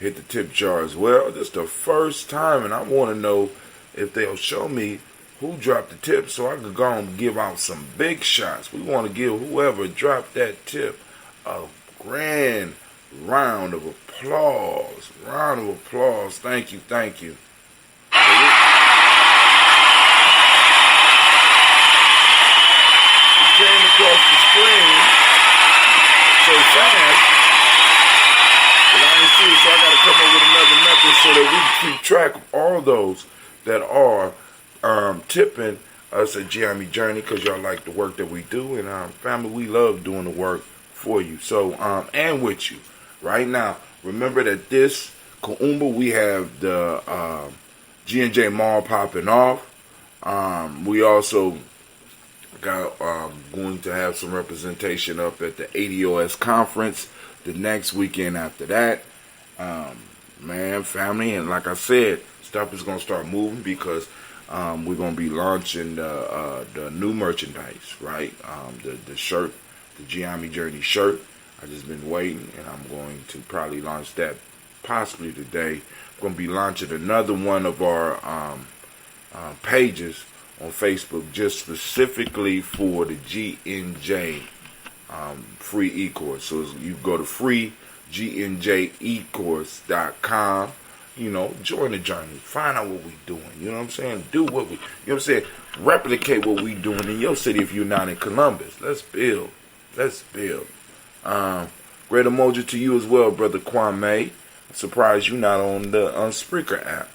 hit the tip jar as well. This is the first time, and I want to know if they'll show me who dropped the tip so I could go and give out some big shots. We want to give whoever dropped that tip a grand round of applause. Round of applause. Thank you, thank you. It came across the screen so fast that I ain't see it, so I got to come up with another method so that we can keep track of all those that are tipping us at Gye-Nyame Journey, because y'all like the work that we do, and family, we love doing the work for you. So and with you right now. Remember that this Kuumba, we have the G&J Mall popping off. We also got going to have some representation up at the ADOS conference the next weekend after that. Man, family, and like I said, stuff is going to start moving because we're going to be launching the new merchandise, right? The shirt, the Gye-Nyame Journey shirt. I've just been waiting, and I'm going to probably launch that possibly today. I'm going to be launching another one of our pages on Facebook just specifically for the G&J free e-course. So you go to freegnjecourse.com. You know, join the journey. Find out what we're doing. You know what I'm saying? Do what we, you know what I'm saying? Replicate what we're doing in your city if you're not in Columbus. Let's build. Let's build. Great Umoja to you as well, Brother Kwame. I'm surprised you're not on the Spreaker app.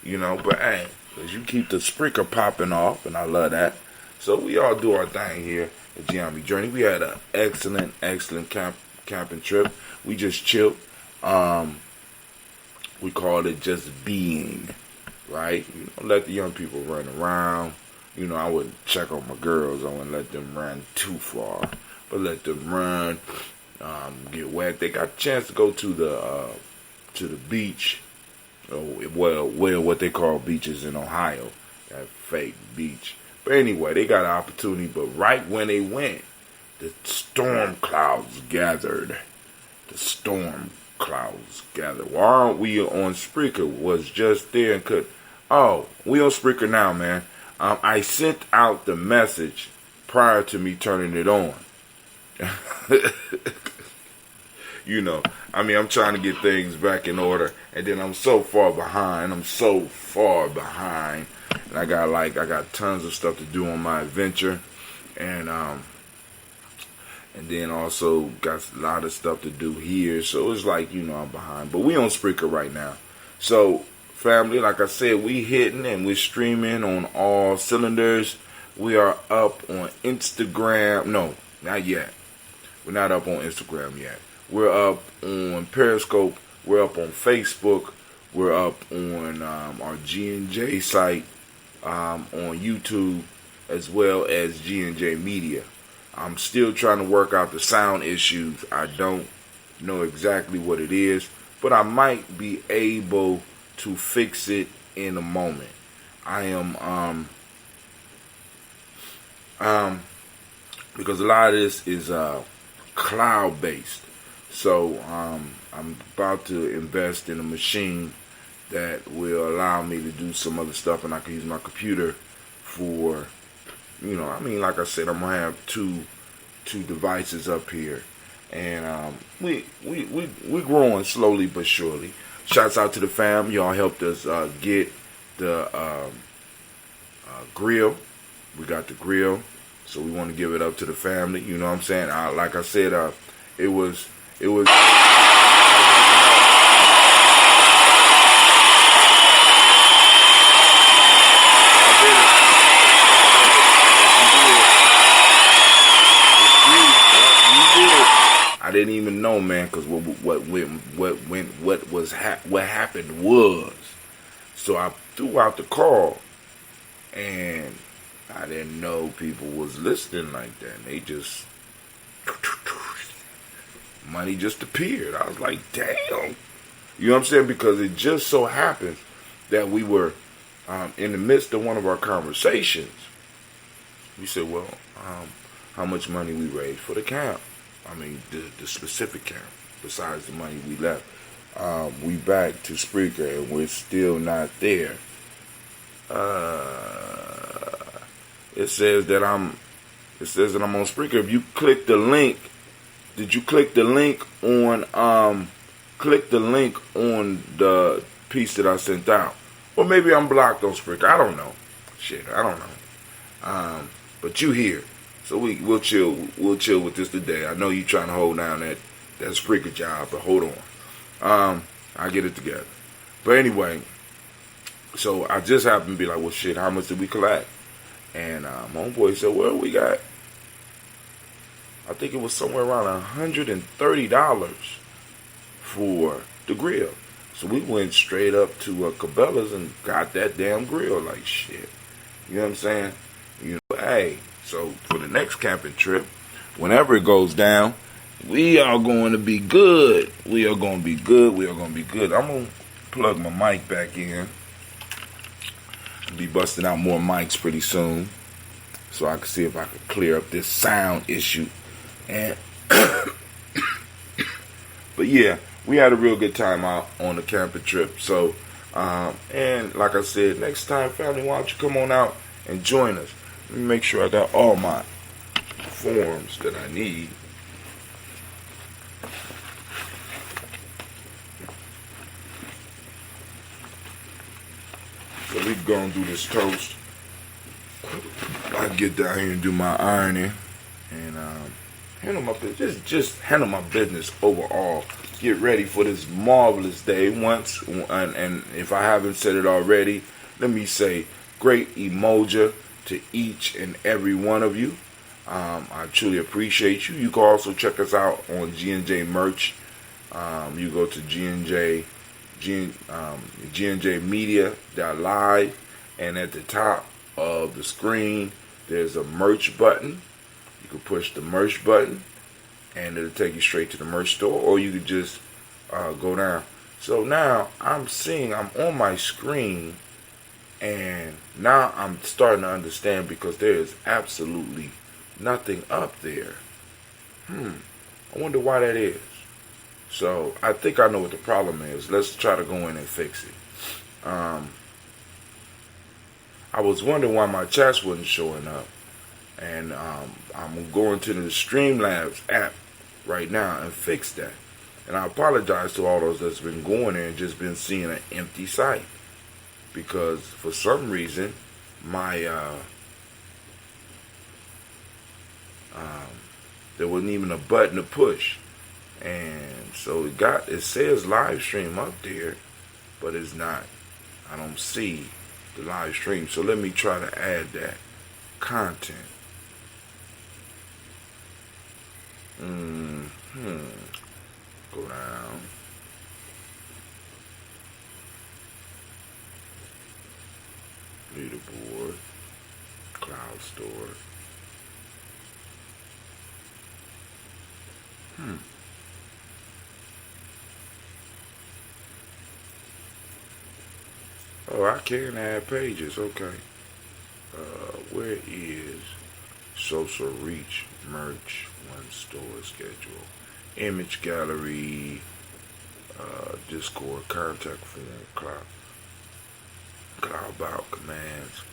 You know, but hey, because you keep the Spreaker popping off, and I love that. So we all do our thing here at Gye-Nyame Journey. We had an excellent camping trip. We just chilled. We called it just being, right? You know, let the young people run around. You know, I wouldn't check on my girls. I wouldn't let them run too far, but let them run, get wet. They got a chance to go to the beach. Well, what they call beaches in Ohio, that fake beach. But anyway, they got an opportunity. But right when they went, the storm clouds gathered. Why aren't we on Spreaker? Was just there and could. Oh, we on Spreaker now, man. I sent out the message prior to me turning it on. You know, I mean, I'm trying to get things back in order, and then I'm so far behind. And I got tons of stuff to do on my adventure, and then also got a lot of stuff to do here. So it's like, you know, I'm behind. But we on Spreaker right now. So, family, like I said, we hitting and we're streaming on all cylinders. We are up on Instagram. No, not yet. We're not up on Instagram yet. We're up on Periscope. We're up on Facebook. We're up on our G&J site, on YouTube, as well as G&J Media. I'm still trying to work out the sound issues. I don't know exactly what it is, but I might be able to fix it in a moment. I am because a lot of this is cloud based. So I'm about to invest in a machine that will allow me to do some other stuff, and I can use my computer for, you know, I mean, like I said, I'm gonna have two devices up here, and we growing slowly but surely. Shouts out to the fam. Y'all helped us get the grill. We got the grill, so we want to give it up to the family. You know what I'm saying? Like I said, it was. I didn't even know, man, because what happened was, so I threw out the call, and I didn't know people was listening like that. They just money just appeared. I was like, damn, you know what I'm saying? Because it just so happened that we were in the midst of one of our conversations. We said, well, how much money we raised for the camp? I mean, the specific camp, besides the money we left. We back to Spreaker and we're still not there. It says that I'm on Spreaker. If you click the link, did you click the link on the piece that I sent out? Or maybe I'm blocked on Spreaker. I don't know. Shit, I don't know. But you here. So we'll chill with this today. I know you trying to hold down that Spreaker job, but hold on. I'll get it together. But anyway, so I just happened to be like, well, shit, how much did we collect? And my homeboy said, well, we got, I think it was somewhere around $130 for the grill. So we went straight up to Cabela's and got that damn grill. Like, shit. You know what I'm saying? Hey, so for the next camping trip, whenever it goes down, we are going to be good. We are going to be good. I'm going to plug my mic back in. I'll be busting out more mics pretty soon, so I can see if I can clear up this sound issue. And but yeah, we had a real good time out on the camping trip. So, and like I said, next time, family, why don't you come on out and join us? Let me make sure I got all my forms that I need. So we gonna do this toast. I get down here and do my ironing and handle my business. Just handle my business overall. Get ready for this marvelous day once. And if I haven't said it already, let me say great Umoja to each and every one of you. I truly appreciate you. You can also check us out on G&J merch. You go to GNJmedia.live, and at the top of the screen there's a merch button. You can push the merch button and it'll take you straight to the merch store, or you could just go down. So now I'm on my screen, and now I'm starting to understand, because there is absolutely nothing up there. I wonder why that is. So I think I know what the problem is. Let's try to go in and fix it. I was wondering why my chats wasn't showing up, and I'm going to the Streamlabs app right now and fix that. And I apologize to all those that's been going there and just been seeing an empty site, because for some reason my there wasn't even a button to push. And so it says live stream up there, but it's not. I don't see the live stream. So let me try to add that content. Go down. Leaderboard. Cloud store. Oh, I can add pages. Okay. Where is social reach, merch, one store schedule, image gallery, Discord, contact form, cloud about commands.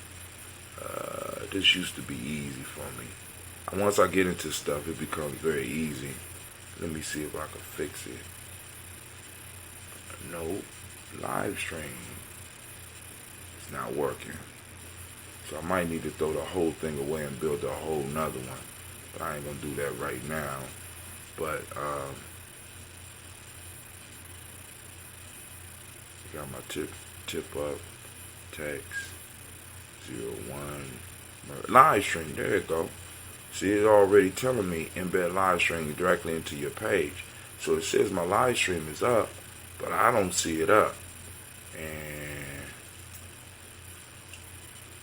This used to be easy for me. And once I get into stuff, it becomes very easy. Let me see if I can fix it. Nope. Live stream. It's not working. So I might need to throw the whole thing away and build a whole nother one. But I ain't gonna do that right now. But got my tip up, text, 01, live stream, there it go. See, it's already telling me embed live stream directly into your page. So it says my live stream is up, but I don't see it up. And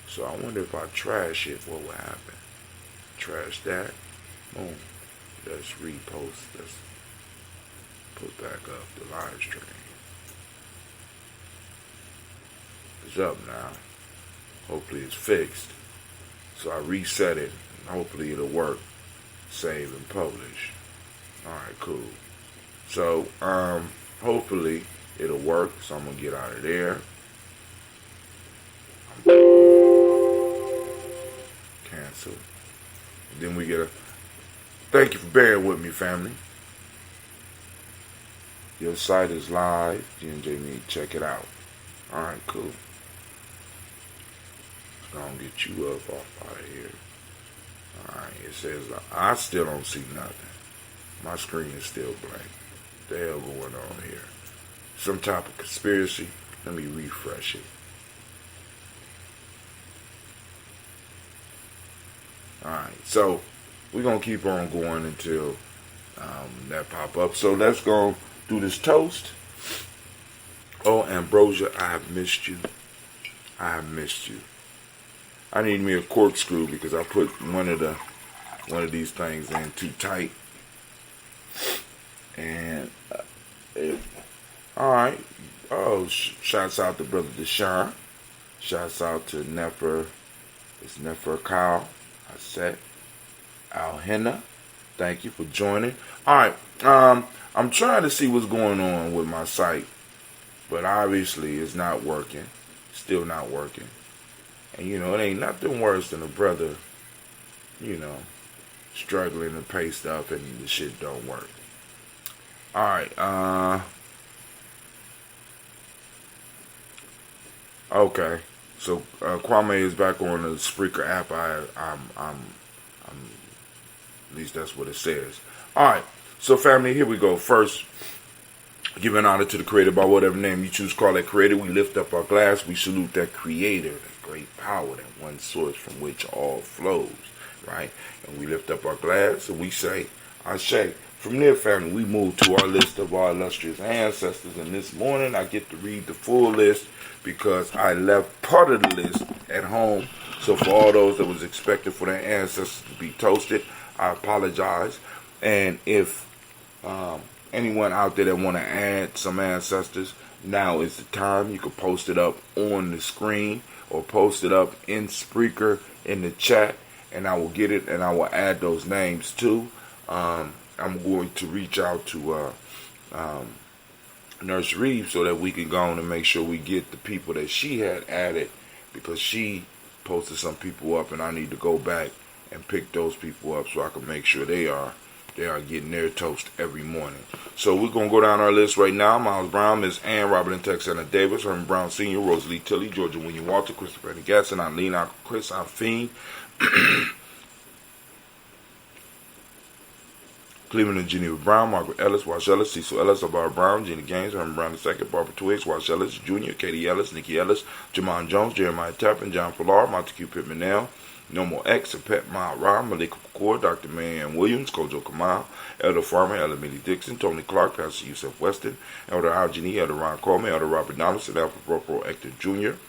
so I wonder if I trash it, what will happen? Trash that. Boom. Let's repost. Let's put back up the live stream. It's up now. Hopefully it's fixed. So I reset it, and hopefully it'll work. Save and publish. Alright, cool. So, hopefully it'll work. So I'm gonna get out of there. Cancel. Then we get a thank you for bearing with me, family. Your site is live. Gye-Nyame, check it out. Alright, cool. Gonna get you up off out of here. Alright, it says I still don't see nothing. My screen is still blank. What the hell going on here? Some type of conspiracy? Let me refresh it. Alright, so we're gonna keep on going until that pop up. So let's go do this toast. Oh, Ambrosia, I have missed you. I have missed you. I need me a corkscrew because I put one of these things in too tight. And all right. Oh, shouts out to Brother Deshaun. Shouts out to Nefer. It's Nefer Kyle. I said Al Henna. Thank you for joining. All right. I'm trying to see what's going on with my site, but obviously it's not working. Still not working. And you know, it ain't nothing worse than a brother, you know, struggling to pay stuff and the shit don't work. Alright, okay. So Kwame is back on the Spreaker app. I'm at least that's what it says. Alright, so family, here we go. First, giving honor to the Creator by whatever name you choose to call that Creator. We lift up our glass. We salute that Creator, that great power, that one source from which all flows, right? And we lift up our glass and we say, Ashe. From there, family, we move to our list of our illustrious ancestors. And this morning, I get to read the full list because I left part of the list at home. So for all those that was expected for their ancestors to be toasted, I apologize. And if anyone out there that want to add some ancestors, now is the time. You can post it up on the screen or post it up in Spreaker in the chat, and I will get it and I will add those names too. I'm going to reach out to Nurse Reeves so that we can go on and make sure we get the people that she had added, because she posted some people up and I need to go back and pick those people up so I can make sure they are getting their toast every morning. So we're going to go down our list right now. Miles Brown, Miss Ann, Robert and Texana Davis, Herman Brown Sr., Rosalie Tilley, Georgia William Walter, Christopher Gasson, Eileen, Uncle Chris, I'm Fiend, Cleveland and Geneva Brown, Margaret Ellis, Wash Ellis, Cecil Ellis, Alvaro Brown, Gina Gaines, Herman Brown II, Barbara Twiggs, Wash Ellis Jr., Katie Ellis, Nikki Ellis, Jamon Jones, Jeremiah Tappan, John Pillar, Montague Pittman Nell, No More X, Pet Ma Ra, Malika McCord, Dr. Marianne Williams, Kojo Kamal, Elder Farmer, Elder Millie Dixon, Tony Clark, Pastor Yusef Weston, Elder Algeny, Elder Ron Coleman, Elder Robert Donaldson, Alfred Propro Hector Jr.,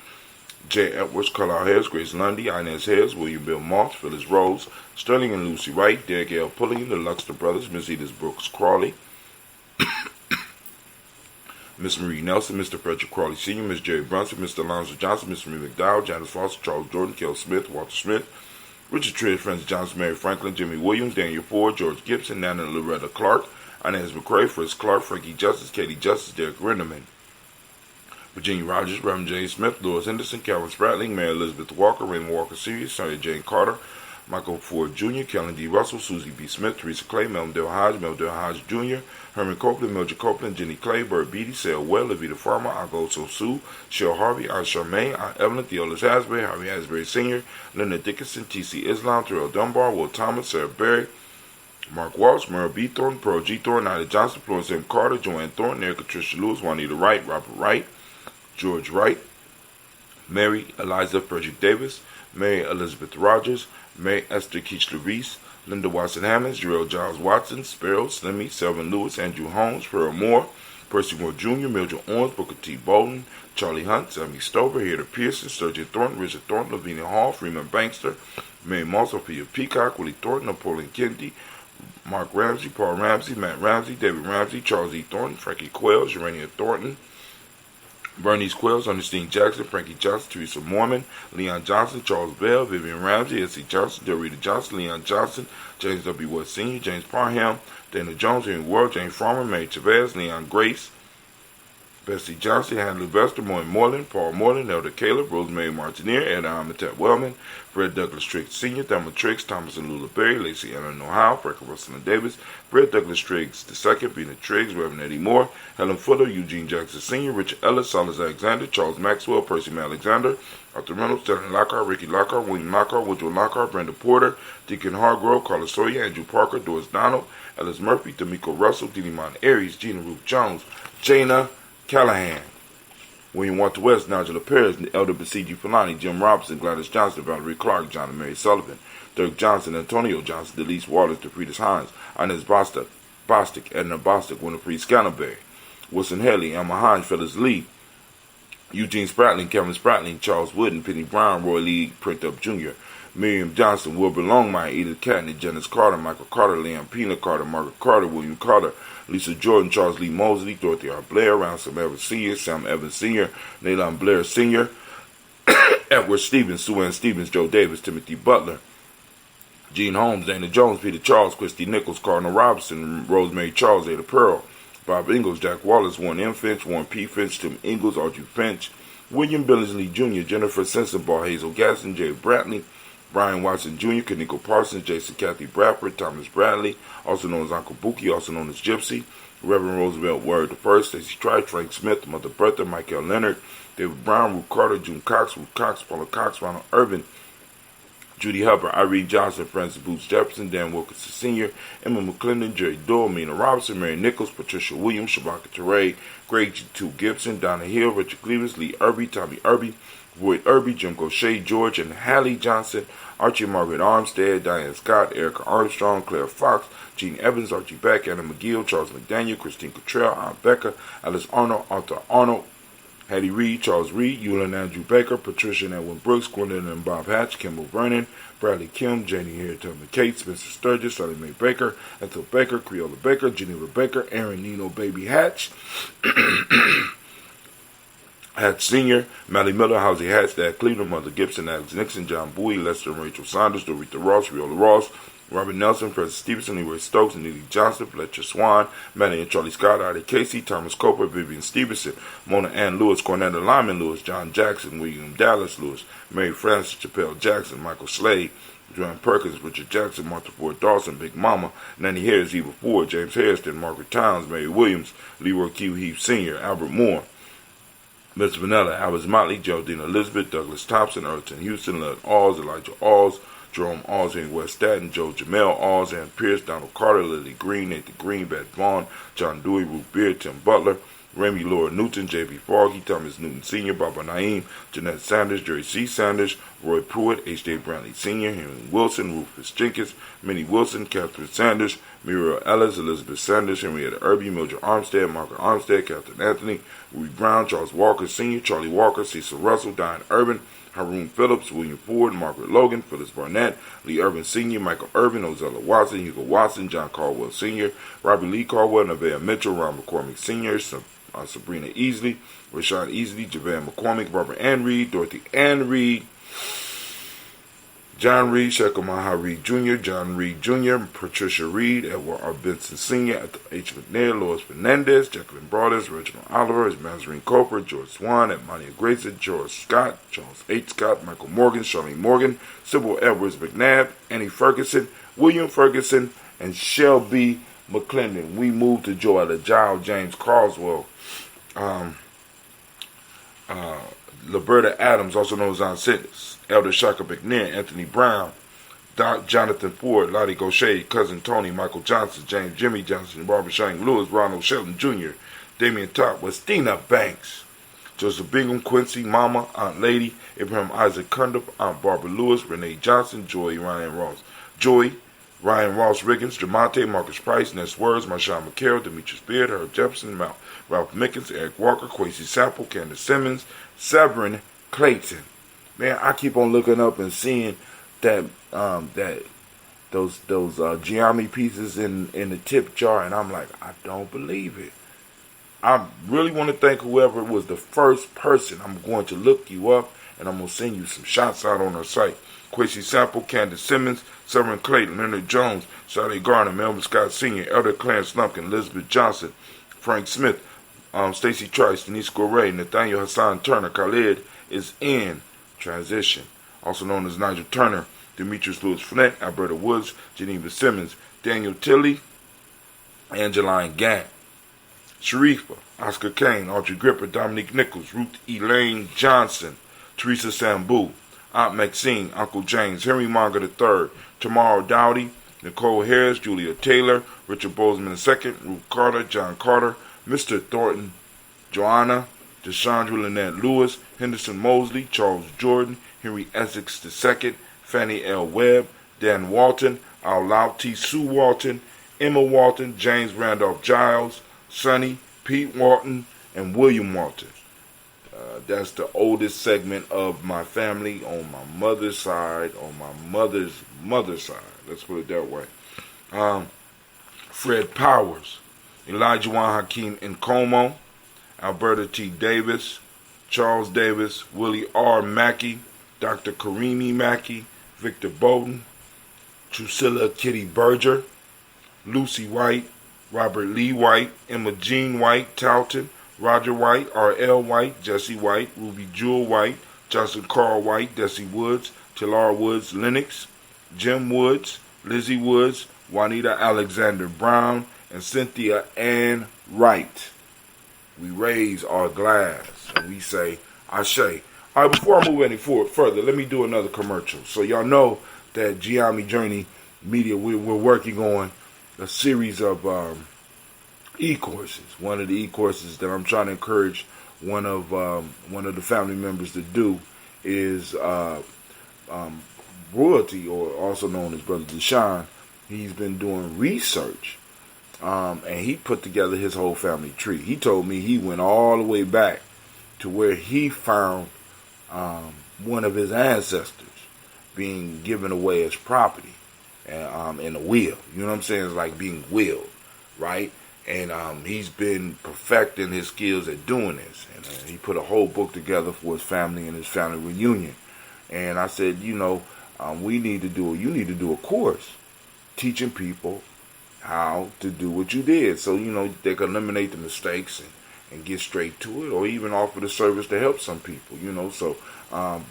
Jay Edwards, Carlisle Harris, Grace Lundy, Inez Harris, William Bill Moss, Phyllis Rose, Sterling and Lucy Wright, Derek L. Pulliam, the Luxton Brothers, Miss Edith Brooks Crawley, Miss Marie Nelson, Mr. Frederick Crawley Sr., Miss Jerry Brunson, Mr. Alonzo Johnson, Miss Marie McDowell, Janice Foster, Charles Jordan, Kel Smith, Walter Smith, Richard Trish, Francis Johnson, Mary Franklin, Jimmy Williams, Daniel Ford, George Gibson, Nana Loretta Clark, Inez McCrae, Fritz Clark, Frankie Justice, Katie Justice, Derek Renderman, Virginia Rogers, Reverend Jane Smith, Louis Henderson, Calvin Spratling, Mary Elizabeth Walker, Raymond Walker Sr., Sarah Jane Carter, Michael Ford Jr., Kellen D. Russell, Susie B. Smith, Teresa Clay, Meldale Hodge Jr., Herman Copeland, Mildred Copeland, Jenny Clay, Bert Beatty, Sale Well, Levita Farmer, Agoso Sue, Cheryl Harvey, Aunt Charmaine, Aunt Evelyn, Theolis Hasbury, Harvey Hasbury Sr., Linda Dickinson, T.C. Islam, Terrell Dunbar, Will Thomas, Sarah Berry, Mark Walsh, Merle B. Thornton, Pearl G. Thornton, Ida Johnson, Florence M. Carter, Joanne Thornton, Erica Tricia Lewis, Juanita Wright, Robert Wright, George Wright, Mary Eliza Frederick Davis, Mary Elizabeth Rogers, Mary Esther Keachler Reese, Linda Watson Hammonds, Jarrell Giles Watson, Sparrow, Slimmy, Selvin Lewis, Andrew Holmes, Pearl Moore, Percy Moore Jr., Mildred Owens, Booker T. Bolden, Charlie Hunt, Sammy Stover, Heather Pearson, Sergeant Thornton, Richard Thornton, Lavinia Hall, Freeman Bankster, Mary Moss, Sophia Peacock, Willie Thornton, Napoleon Kennedy, Mark Ramsey, Paul Ramsey, Matt Ramsey, David Ramsey, Charles E. Thornton, Frankie Quayle, Urania Thornton, Bernice Quells, Ernestine Jackson, Frankie Johnson, Teresa Mormon, Leon Johnson, Charles Bell, Vivian Ramsey, S.C. Johnson, Dorita Johnson, Leon Johnson, James W. West Sr., James Parham, Dana Jones, Henry World, James Farmer, Mary Chavez, Leon Grace, Bessie Johnson, Handler Vester, Moyne Moreland, Paul Moreland, Elder Caleb, Rosemary Martineer, Ed Amatet Wellman, Fred Douglas Triggs Sr., Thelma Triggs, Thomas and Lula Berry, Lacey Ellen Ohio, Franklin Russell and Davis, Fred Douglas Triggs II, Bina Triggs, Reverend Eddie Moore, Helen Fuller, Eugene Jackson Sr., Richard Ellis, Silas Alexander, Charles Maxwell, Percy Alexander, Arthur Reynolds, Sterling Lockhart, Ricky Lockhart, William Lockhart, Woodrow Lockhart, Brenda Porter, Deacon Hargrove, Carlos Sawyer, Andrew Parker, Doris Donald, Ellis Murphy, D'Amico Russell, Didi Mon Aries, Gina Ruth Jones, Jana Callahan, William Walter West, Nigel Perez, Elder Basiji Fulani, Jim Robinson, Gladys Johnson, Valerie Clark, John and Mary Sullivan, Dirk Johnson, Antonio Johnson, Delise Waters, DeFridas Hines, Inez Bostic, Edna Bostic, Winifred Scantleberry, Wilson Haley, Emma Hines, Phyllis Lee, Eugene Spratling, Kevin Spratling, Charles Wooden, Penny Brown, Roy Lee, Print Up Jr., Miriam Johnson, Wilbur Longmire, Edith Catney, Janice Carter, Michael Carter, Leon Pina Carter, Margaret Carter, William Carter, Lisa Jordan, Charles Lee Mosley, Dorothy R. Blair, Ransom Evans Sr., Sam Evans Sr., Nayland Blair Sr., Edward Stevens, Sue Ann Stevens, Joe Davis, Timothy Butler, Gene Holmes, Dana Jones, Peter Charles, Christy Nichols, Cardinal Robinson, Rosemary Charles, Ada Pearl, Bob Ingalls, Jack Wallace, Warren M. Finch, Warren P. Finch, Tim Ingalls, Archie Finch, William Billingsley Jr., Jennifer Sensenbaugh, Hazel Gaston, Jay Brantley, Brian Watson Jr., Kaniko Parsons, Jason Kathy Bradford, Thomas Bradley, also known as Uncle Buki, also known as Gypsy, Reverend Roosevelt Word I, Stacey Trice, Frank Smith, Mother Bertha, Michael Leonard, David Brown, Ruth Carter, June Cox, Ruth Cox, Paula Cox, Ronald Irvin, Judy Hubbard, Irene Johnson, Francis Boots Jefferson, Dan Wilkinson Sr., Emma McClendon, Jerry Doyle, Mina Robinson, Mary Nichols, Patricia Williams, Shabaka Teray, Greg G. Gibson, Donna Hill, Richard Cleveland, Lee Irby, Tommy Irby, Roy Irby, Jim Gaucher, George and Hallie Johnson, Archie Margaret Armstead, Diane Scott, Erica Armstrong, Claire Fox, Gene Evans, Archie Beck, Anna McGill, Charles McDaniel, Christine Cottrell, Aunt Becca, Alice Arnold, Arthur Arnold, Hattie Reed, Charles Reed, Eula Andrew Baker, Patricia and Edwin Brooks, Gwendolyn and Bob Hatch, Kimball Vernon, Bradley Kim, Janie Harrington McCate, Spencer Sturgis, Sally Mae Baker, Ethel Baker, Creola Baker, Geneva Baker, Aaron Nino Baby Hatch, Hatch Sr., Mally Miller, Housie Hatch, Dad Cleveland, Mother Gibson, Alex Nixon, John Bowie, Lester and Rachel Saunders, Dorita Ross, Riola Ross, Robert Nelson, President Stevenson, Leroy Stokes, Neely Johnson, Fletcher Swan, Manny and Charlie Scott, Ida Casey, Thomas Coper, Vivian Stevenson, Mona Ann Lewis, Cornetta Lyman Lewis, John Jackson, William Dallas Lewis, Mary Frances Chappelle Jackson, Michael Slade, John Perkins, Richard Jackson, Martha Ford Dawson, Big Mama, Nanny Harris, Eva Ford, James Hairston, Margaret Towns, Mary Williams, Leroy Q. Heath Sr., Albert Moore, Miss Vanilla, Alice Motley, Geraldine Elizabeth, Douglas Thompson, Earlton Houston, Lud Alls, Elijah Alls, Jerome Alls, Henry West Staten, Joe Jamel Alls, Ann Pierce, Donald Carter, Lily Green, Nathan Green, Beth Vaughn, John Dewey, Ruth Beard, Tim Butler, Remy Laura Newton, J.B. Foggy, Thomas Newton Sr., Baba Naeem, Jeanette Sanders, Jerry C. Sanders, Roy Pruitt, H.J. Brantley Sr., Henry Wilson, Rufus Jenkins, Minnie Wilson, Catherine Sanders, Muriel Ellis, Elizabeth Sanders, Henrietta Irby, Mildred Armstead, Margaret Armstead, Captain Anthony, Ruby Brown, Charles Walker Sr., Charlie Walker, Cecil Russell, Diane Urban, Haroon Phillips, William Ford, Margaret Logan, Phyllis Barnett, Lee Irvin Sr., Michael Irvin, Ozella Watson, Hugo Watson, John Caldwell Sr., Robbie Lee Caldwell, Nevaeh Mitchell, Ron McCormick Sr., Sabrina Easley, Rashawn Easley, Javon McCormick, Barbara Ann Reed, Dorothy Ann Reed, John Reed, Shekel Maha Reed Jr., John Reed Jr., Patricia Reed, Edward R. Benson Sr., Ethel H. McNair, Lois Fernandez, Jacqueline Broaders, Reginald Oliver, Mazarine Coper, George Swan, Edmonia Grayson, George Scott, Charles H. Scott, Michael Morgan, Charlene Morgan, Sybil Edwards McNabb, Annie Ferguson, William Ferguson, and Shelby McClendon. We moved to Joella Giles, James Carswell, Liberta Adams, also known as Aunt Sentence, Elder Shaka McNair, Anthony Brown, Jonathan Ford, Lottie Gaucher, Cousin Tony, Michael Johnson, James Jimmy Johnson, Barbara Shang Lewis, Ronald Shelton Jr., Damian Top, Westina Banks, Joseph Bingham, Quincy, Mama, Aunt Lady, Abraham Isaac Cundiff, Aunt Barbara Lewis, Renee Johnson, Joy Ryan Ross Riggins, Jamonte, Marcus Price, Ness Words, Marshawn McCarroll, Demetrius Beard, Herb Jefferson, Ralph Mickens, Eric Walker, Quincy Sample, Candace Simmons, Severin Clayton. Man, I keep on looking up and seeing that those Gye-Nyame pieces in the tip jar, and I'm like, I don't believe it. I really want to thank whoever was the first person. I'm going to look you up, and I'm going to send you some shots out on our site. Quincy Sample, Candace Simmons, Severin Clayton, Leonard Jones, Sade Garner, Melvin Scott Sr., Elder Clarence Lumpkin, Elizabeth Johnson, Frank Smith, Stacey Trice, Denise Gorey, Nathaniel Hassan Turner, Khalid is in transition. Also known as Nigel Turner, Demetrius Lewis Flint, Alberta Woods, Geneva Simmons, Daniel Tilley, Angeline Gant, Sharifa, Oscar Kane, Audrey Gripper, Dominique Nichols, Ruth Elaine Johnson, Teresa Sambu, Aunt Maxine, Uncle James, Henry Monga III, Tamara Dowdy, Nicole Harris, Julia Taylor, Richard Bozeman II, Ruth Carter, John Carter, Mr. Thornton, Joanna, Deshandra Lynette Lewis, Henderson Mosley, Charles Jordan, Henry Essex II, Fannie L. Webb, Dan Walton, Al T. Sue Walton, Emma Walton, James Randolph Giles, Sonny, Pete Walton, and William Walton. That's the oldest segment of my family on my mother's side, on my mother's side. Let's put it that way. Fred Powers, Elijah Juan Hakeem Nkomo, Alberta T. Davis, Charles Davis, Willie R. Mackey, Dr. Karimi Mackey, Victor Bowden, Drusilla Kitty Berger, Lucy White, Robert Lee White, Emma Jean White, Talton, Roger White, R.L. White, Jesse White, Ruby Jewel White, Johnson Carl White, Desi Woods, Tilar Woods Lennox, Jim Woods, Lizzie Woods, Juanita Alexander Brown, and Cynthia Ann Wright. We raise our glass and we say, Ashe. All right, before I move any further, let me do another commercial. So y'all know that Gye-Nyame Journey Media, we're working on a series of e-courses. One of the e-courses that I'm trying to encourage one of the family members to do is Royalty, or also known as Brother Deshaun. He's been doing research, and he put together his whole family tree. He told me he went all the way back to where he found one of his ancestors being given away as property in a will. You know what I'm saying? It's like being willed, right? And he's been perfecting his skills at doing this. And he put a whole book together for his family and his family reunion. And I said, you need to do a course teaching people how to do what you did. So, they can eliminate the mistakes and get straight to it, or even offer the service to help some people, So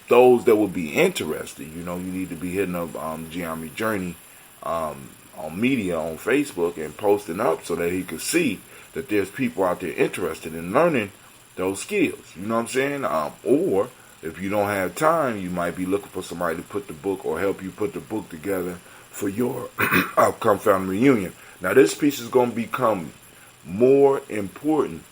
those that would be interested, you need to be hitting up Gye-Nyame Journey on media on Facebook and posting up so that he could see that there's people out there interested in learning those skills. You know what I'm saying? Or if you don't have time, you might be looking for somebody to put the book or help you put the book together for your upcoming family reunion. Now, this piece is going to become more important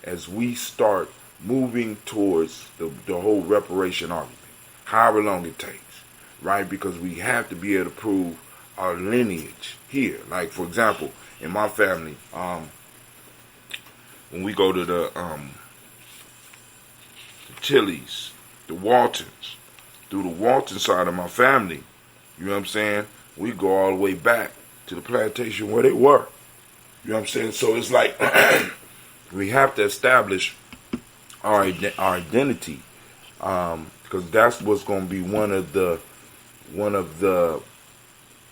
as we start moving towards the whole reparation argument, however long it takes, right? Because we have to be able to prove our lineage here. Like, for example, in my family, when we go to the Tillys, the Waltons, through the Walton side of my family, you know what I'm saying? We go all the way back to the plantation where they were. You know what I'm saying? So it's like we have to establish our identity, because that's what's going to be one of the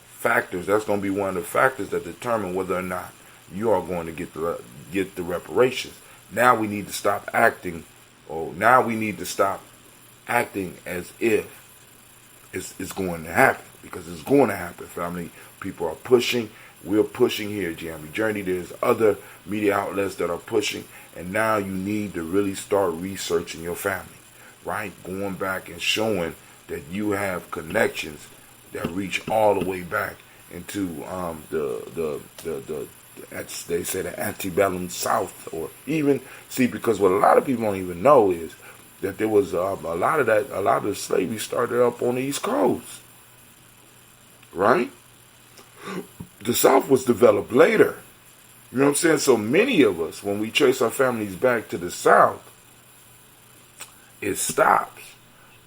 factors. That's going to be one of the factors that determine whether or not you are going to get the reparations. Now we need to stop acting, as if it's going to happen, because it's going to happen, family. People are pushing. We're pushing here, Gye-Nyame Journey. There's other media outlets that are pushing, and now you need to really start researching your family, right? Going back and showing that you have connections that reach all the way back into they say the antebellum South, or even because what a lot of people don't even know is that there was a lot of the slavery started up on the East Coast, right? The South was developed later. You know what I'm saying? So many of us, when we trace our families back to the South, it stops.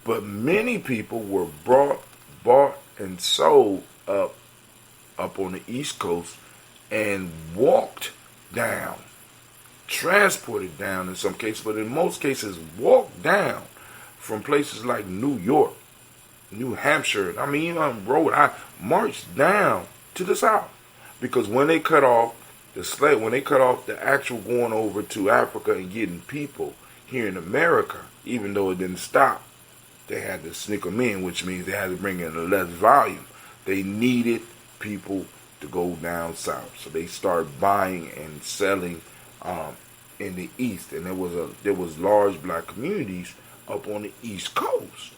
But many people were bought and sold up on the East Coast and walked down, transported down in some cases, but in most cases walked down from places like New York, New Hampshire. I mean, even Rhode Island, marched down to the South, because when they cut off The slave, when they cut off the actual going over to Africa and getting people here in America, even though it didn't stop, they had to sneak them in, which means they had to bring in a less volume. They needed people to go down south, so they started buying and selling in the east, and there was large black communities up on the East Coast.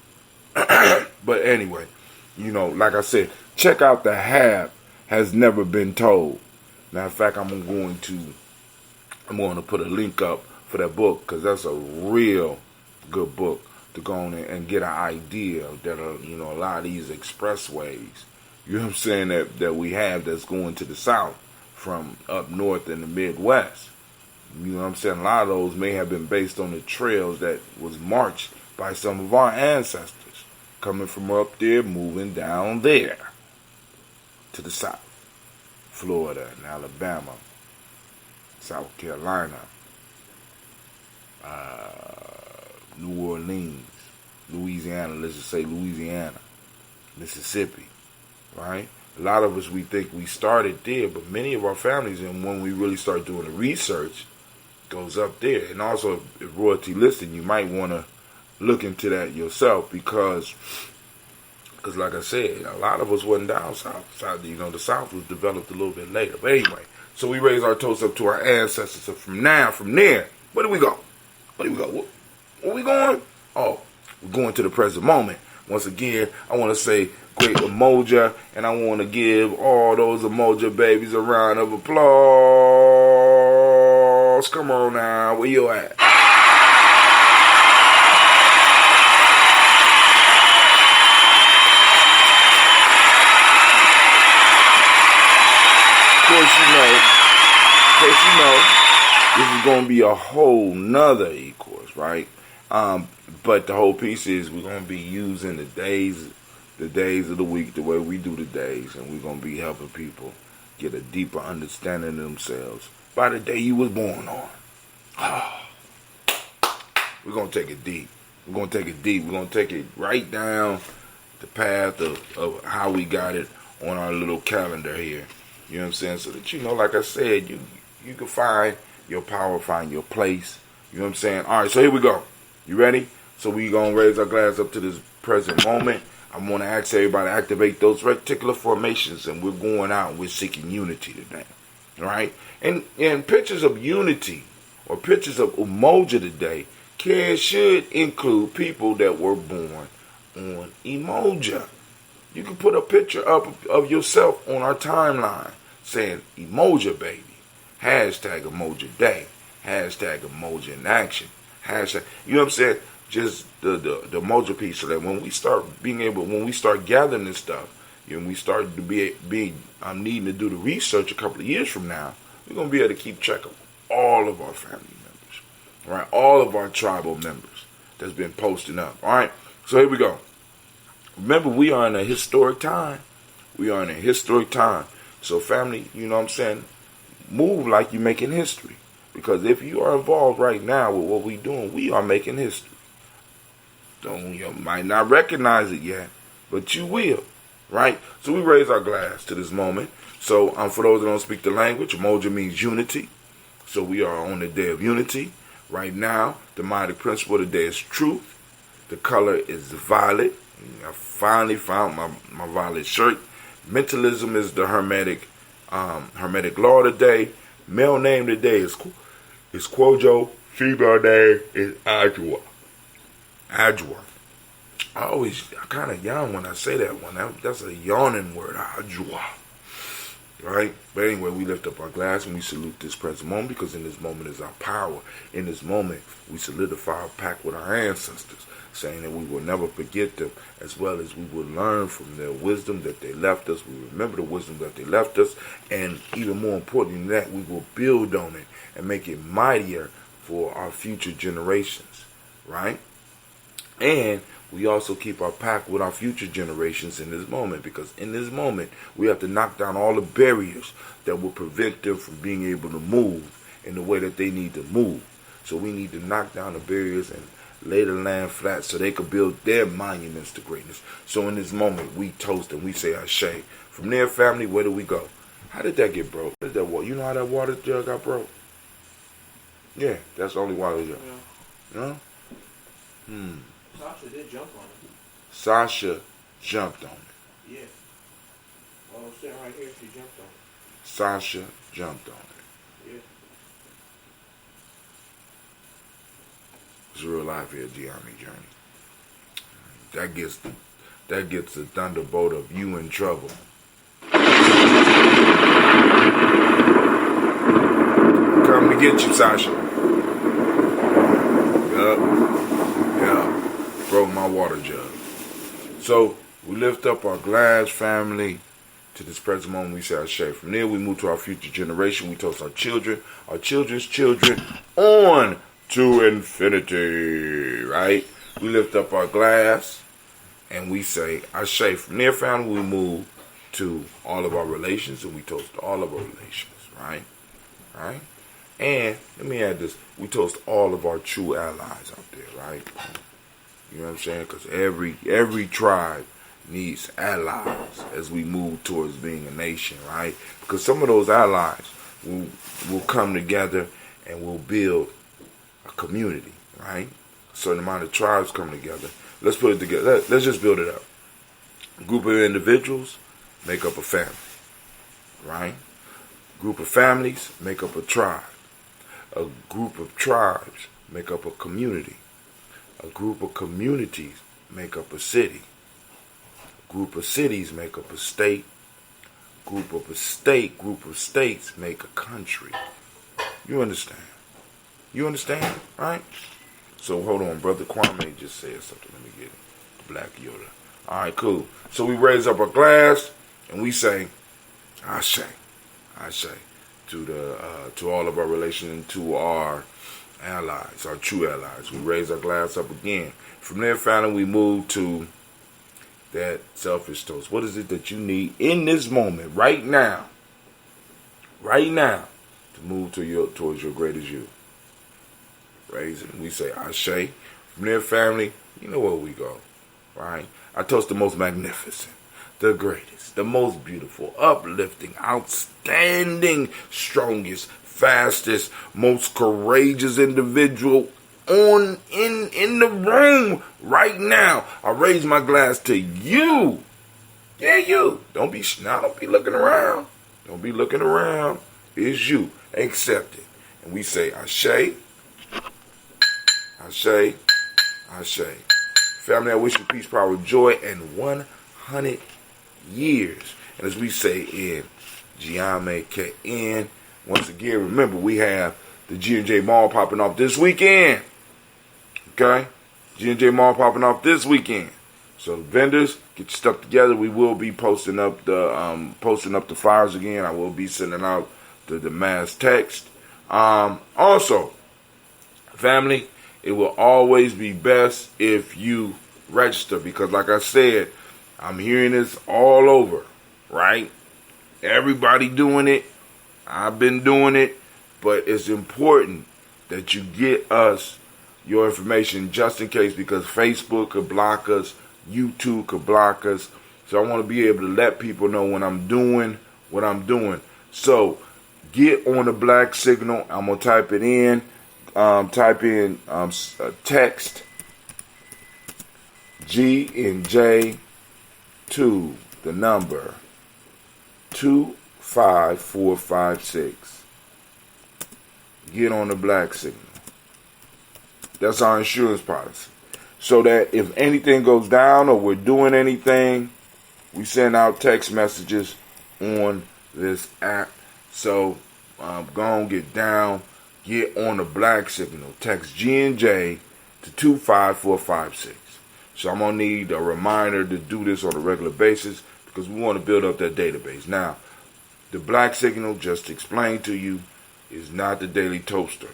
But anyway, like I said, check out The Hab Has Never Been Told. Matter of fact, I'm going to put a link up for that book, because that's a real good book to go on and get an idea that a lot of these expressways, you know what I'm saying, that we have that's going to the south from up north in the Midwest. You know what I'm saying? A lot of those may have been based on the trails that was marched by some of our ancestors coming from up there, moving down there to the south. Florida and Alabama, South Carolina, New Orleans, Louisiana, let's just say Louisiana, Mississippi, right? A lot of us, we think we started there, but many of our families, and when we really start doing the research, goes up there. And also, if royalty listed, you might want to look into that yourself, because like I said, a lot of us wasn't down south. The South was developed a little bit later. But anyway, so we raise our toast up to our ancestors. So from there, where do we go? Where we going? Oh, we're going to the present moment. Once again, I want to say great Umoja, and I want to give all those Umoja babies a round of applause. Come on now, where you at? Of course, this is going to be a whole nother e-course, right? But the whole piece is we're going to be using the days of the week, the way we do the days, and we're going to be helping people get a deeper understanding of themselves by the day you was born on. We're going to take it deep. We're going to take it right down the path of how we got it on our little calendar here. You know what I'm saying? So that, like I said, you can find your power, find your place. You know what I'm saying? All right, so here we go. You ready? So we going to raise our glass up to this present moment. I'm going to ask everybody to activate those reticular formations, and we're going out and we're seeking unity today. All right? And pictures of unity or pictures of Umoja today should include people that were born on Umoja. You can put a picture up of yourself on our timeline saying Umoja baby, hashtag Umoja day, hashtag Umoja in action, hashtag, you know what I'm saying? Just the Umoja piece, so that when we start gathering this stuff, and we start to be needing to do the research a couple of years from now, we're going to be able to keep track of all of our family members, right? All of our tribal members that's been posting up, all right? So here we go. Remember, we are in a historic time. So family, you know what I'm saying, move like you're making history. Because if you are involved right now with what we're doing, we are making history. You might not recognize it yet, but you will, right? So we raise our glass to this moment. So for those that don't speak the language, Umoja means unity. So we are on the day of unity. Right now, the mighty principle of the day is truth. The color is violet. I finally found my violet shirt. Mentalism is the hermetic law today. Male name today is Kwojo. Female name is Adwa. I kind of yawn when I say that one. That's a yawning word, Adwa. Right? But anyway, we lift up our glass and we salute this present moment, because in this moment is our power. In this moment, we solidify our pact with our ancestors, saying that we will never forget them, as well as we will learn from their wisdom that they left us. We remember the wisdom that they left us, and even more important than that, we will build on it and make it mightier for our future generations, right? And we also keep our pact with our future generations in this moment, because in this moment, we have to knock down all the barriers that will prevent them from being able to move in the way that they need to move. So we need to knock down the barriers and lay the land flat so they could build their monuments to greatness. So in this moment, we toast and we say Ashe. From there, family, where do we go? How did that get broke? How did that water? You know how that water jug got broke? Yeah, that's the only water jug. Yeah. No? Sasha did jump on it. Sasha jumped on it. Yeah. Well, I'm sitting right here. She jumped on it. Sasha jumped on it. Yeah. It's real life here, Gye-Nyame Journey. That gets the thunderbolt of you in trouble. Come to get you, Sasha. Yup. Broke my water jug. So we lift up our glass, family, to this present moment. We say our share. From there, we move to our future generation. We toast our children, our children's children, on to infinity. Right? We lift up our glass, and we say our share. From there, family, we move to all of our relations, and we toast all of our relations. Right? Right? And let me add this: we toast all of our true allies out there. Right? You know what I'm saying? Because every tribe needs allies as we move towards being a nation, right? Because some of those allies will come together and will build a community, right? A certain amount of tribes come together. Let's put it together. Let's just build it up. A group of individuals make up a family, right? A group of families make up a tribe. A group of tribes make up a community. A group of communities make up a city. A group of cities make up a state. Group of states make a country. You understand? You understand, right? So hold on, Brother Kwame just said something. Let me get it. Black Yoda. All right, cool. So we raise up our glass and we say, Ashe, Ashe, to all of our relations, to our allies, our true allies. We raise our glass up again. From there, finally, we move to that selfish toast. What is it that you need in this moment, right now, to move towards your greatest you? Raise it. We say, Ashe. From there, family, you know where we go, right? I toast the most magnificent, the greatest, the most beautiful, uplifting, outstanding, strongest, fastest, most courageous individual in the room right now. I raise my glass to you. Yeah, you. Don't be looking around. Don't be looking around. It's you. Accept it. And we say, Ashe, Ashe, Ashe. Family, I wish you peace, power, joy, and 100 years. And as we say in Gye-Nyame KN, once again, remember, we have the G&J Mall popping off this weekend. Okay? G&J Mall popping off this weekend. So vendors, get your stuff together. We will be posting up the flyers again. I will be sending out the mass text. Also, family, it will always be best if you register, because like I said, I'm hearing this all over, right? Everybody doing it. I've been doing it, but it's important that you get us your information just in case, because Facebook could block us, YouTube could block us. So I want to be able to let people know when I'm doing what I'm doing. So get on the black signal. I'm going to type it in. Text G&J to the number 25456. Get on the black signal. That's our insurance policy. So that if anything goes down or we're doing anything, we send out text messages on this app. So go on, get down, get on the black signal. Text G&J to 25456. So I'm going to need a reminder to do this on a regular basis because we want to build up that database. Now, the black signal, just to explain to you, is not the Daily Toaster.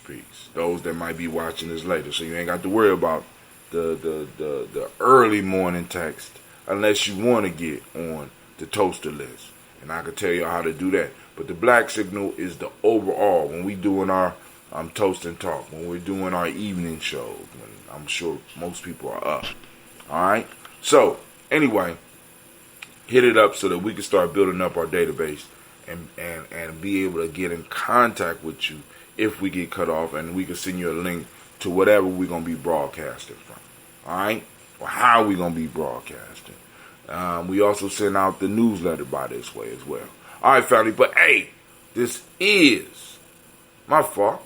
Peace. Those that might be watching this later. So you ain't got to worry about the early morning text unless you want to get on the toaster list. And I can tell you how to do that. But the black signal is the overall. When we doing our toast and talk, when we're doing our evening shows, when I'm sure most people are up. Alright? So, anyway, hit it up so that we can start building up our database and be able to get in contact with you if we get cut off, and we can send you a link to whatever we're going to be broadcasting from. All right? Or how we're going to be broadcasting. We also send out the newsletter by this way as well. All right, family. But, hey, this is my fault.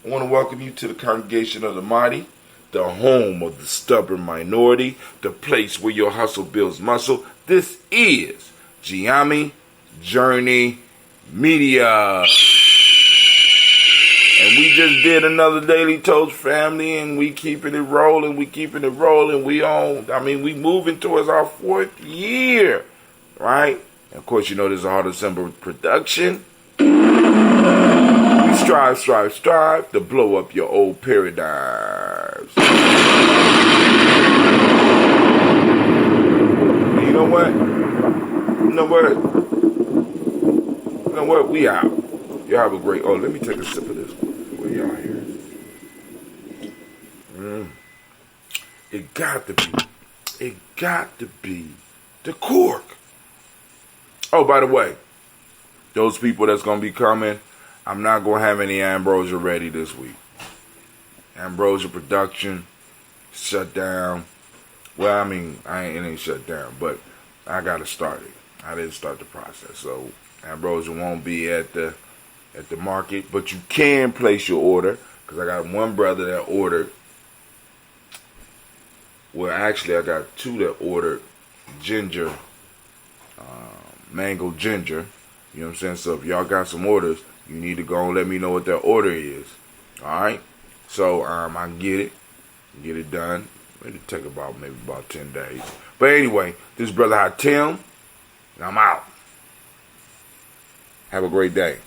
I want to welcome you to the Congregation of the Mighty, the home of the stubborn minority, the place where your hustle builds muscle. This is Gye-Nyame Journey Media. And we just did another Daily Toast, family, and we keeping it rolling. We moving towards our 4th year, right? And of course, you know this is a Heart of December production. We strive to blow up your old paradigms. And you know what? We out. Y'all have a great... Oh, let me take a sip of this. Where y'all here? It got to be the cork. Oh, by the way, those people that's going to be coming, I'm not going to have any ambrosia ready this week. Ambrosia production shut down. Well, it ain't shut down, but I got to start it. I didn't start the process, so ambrosia won't be at the market, but you can place your order, because I got one brother that ordered. Well, actually, I got 2 that ordered ginger, mango ginger. You know what I'm saying? So if y'all got some orders, you need to go and let me know what that order is. All right? So I can get it done. It'll take about 10 days. But anyway, this brother Hatim, and I'm out. Have a great day.